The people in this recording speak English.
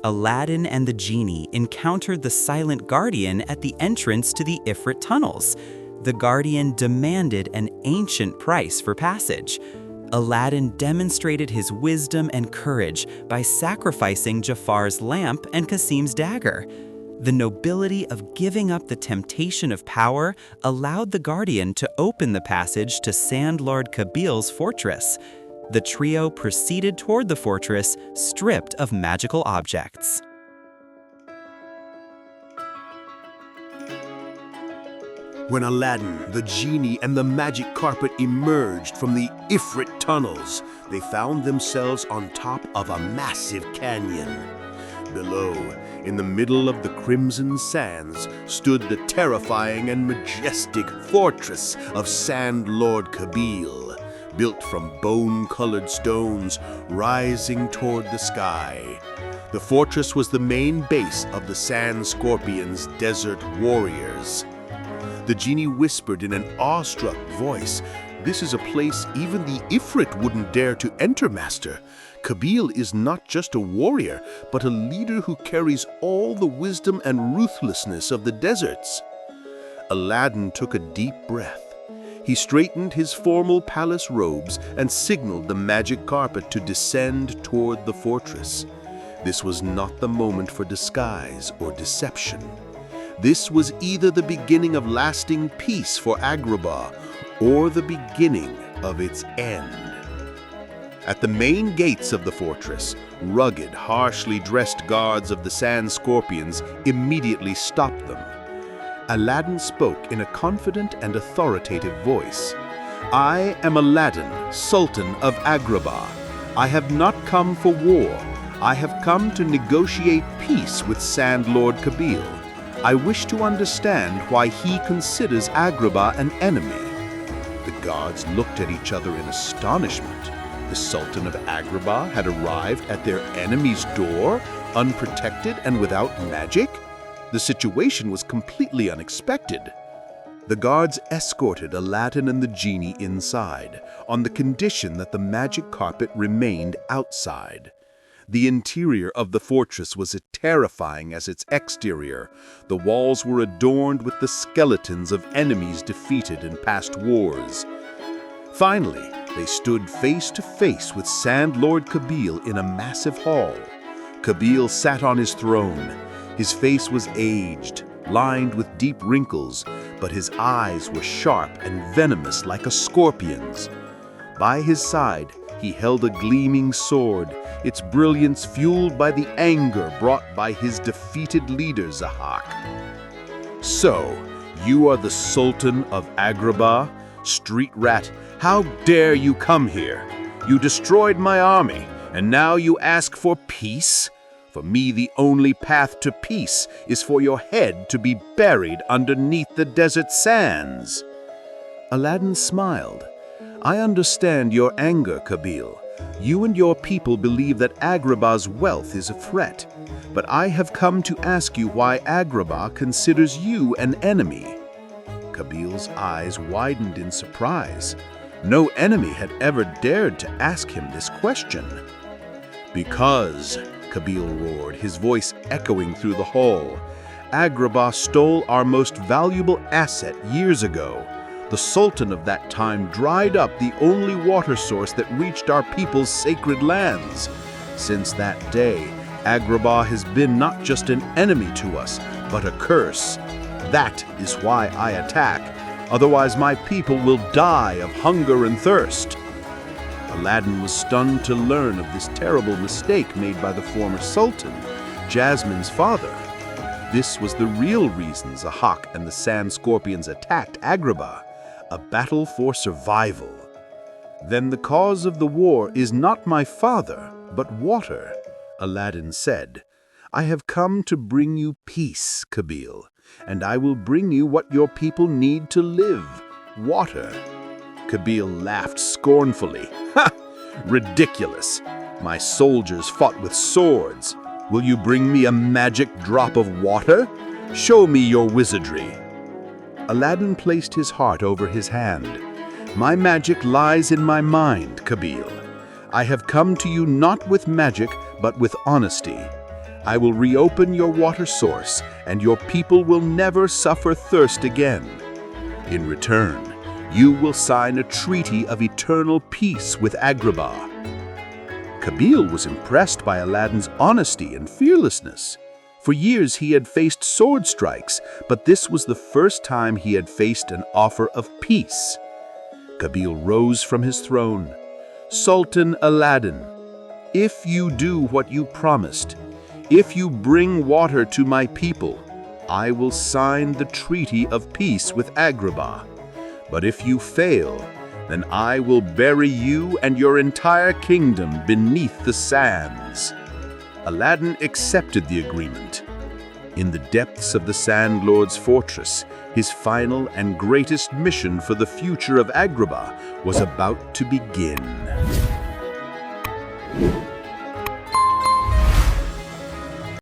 Aladdin and the genie encountered the silent guardian at the entrance to the Ifrit tunnels. The guardian demanded an ancient price for passage. Aladdin demonstrated his wisdom and courage by sacrificing Jafar's lamp and Qasim's dagger. The nobility of giving up the temptation of power allowed the guardian to open the passage to Sand Lord Qabil's fortress. The trio proceeded toward the fortress, stripped of magical objects. When Aladdin, the genie, and the magic carpet emerged from the Ifrit tunnels, they found themselves on top of a massive canyon. Below, in the middle of the crimson sands, stood the terrifying and majestic fortress of Sand Lord Qabil, built from bone-colored stones rising toward the sky. The fortress was the main base of the Sand Scorpion's desert warriors. The genie whispered in an awestruck voice, "This is a place even the Ifrit wouldn't dare to enter, Master. Qabil is not just a warrior, but a leader who carries all the wisdom and ruthlessness of the deserts." Aladdin took a deep breath. He straightened his formal palace robes and signaled the magic carpet to descend toward the fortress. This was not the moment for disguise or deception. This was either the beginning of lasting peace for Agrabah or the beginning of its end. At the main gates of the fortress, rugged, harshly dressed guards of the Sand Scorpions immediately stopped them. Aladdin spoke in a confident and authoritative voice. "I am Aladdin, Sultan of Agrabah. I have not come for war. I have come to negotiate peace with Sand Lord Qabil. I wish to understand why he considers Agrabah an enemy." The guards looked at each other in astonishment. The Sultan of Agrabah had arrived at their enemy's door, unprotected and without magic? The situation was completely unexpected. The guards escorted Aladdin and the genie inside, on the condition that the magic carpet remained outside. The interior of the fortress was as terrifying as its exterior. The walls were adorned with the skeletons of enemies defeated in past wars. Finally, they stood face to face with Sand Lord Qabil in a massive hall. Qabil sat on his throne. His face was aged, lined with deep wrinkles, but his eyes were sharp and venomous like a scorpion's. By his side, he held a gleaming sword, its brilliance fueled by the anger brought by his defeated leader, Zahak. "So, you are the Sultan of Agrabah? Street rat, how dare you come here? You destroyed my army, and now you ask for peace? For me, the only path to peace is for your head to be buried underneath the desert sands." Aladdin smiled. "I understand your anger, Qabil. You and your people believe that Agrabah's wealth is a threat. But I have come to ask you why Agrabah considers you an enemy." Qabil's eyes widened in surprise. No enemy had ever dared to ask him this question. "Because," Qabil roared, his voice echoing through the hall, "Agrabah stole our most valuable asset years ago. The Sultan of that time dried up the only water source that reached our people's sacred lands. Since that day, Agrabah has been not just an enemy to us, but a curse. That is why I attack. Otherwise, my people will die of hunger and thirst." Aladdin was stunned to learn of this terrible mistake made by the former Sultan, Jasmine's father. This was the real reason Zahak and the Sand Scorpions attacked Agrabah, a battle for survival. "Then the cause of the war is not my father, but water," Aladdin said. "I have come to bring you peace, Qabil, and I will bring you what your people need to live, water." Qabil laughed scornfully. "Ha! Ridiculous! My soldiers fought with swords. Will you bring me a magic drop of water? Show me your wizardry." Aladdin placed his heart over his hand. "My magic lies in my mind, Qabil. I have come to you not with magic, but with honesty. I will reopen your water source, and your people will never suffer thirst again. In return, you will sign a treaty of eternal peace with Agrabah." Kabil was impressed by Aladdin's honesty and fearlessness. For years he had faced sword strikes, but this was the first time he had faced an offer of peace. Kabil rose from his throne. "Sultan Aladdin, if you do what you promised, if you bring water to my people, I will sign the treaty of peace with Agrabah. But if you fail, then I will bury you and your entire kingdom beneath the sands." Aladdin accepted the agreement. In the depths of the Sand Lord's fortress, his final and greatest mission for the future of Agrabah was about to begin.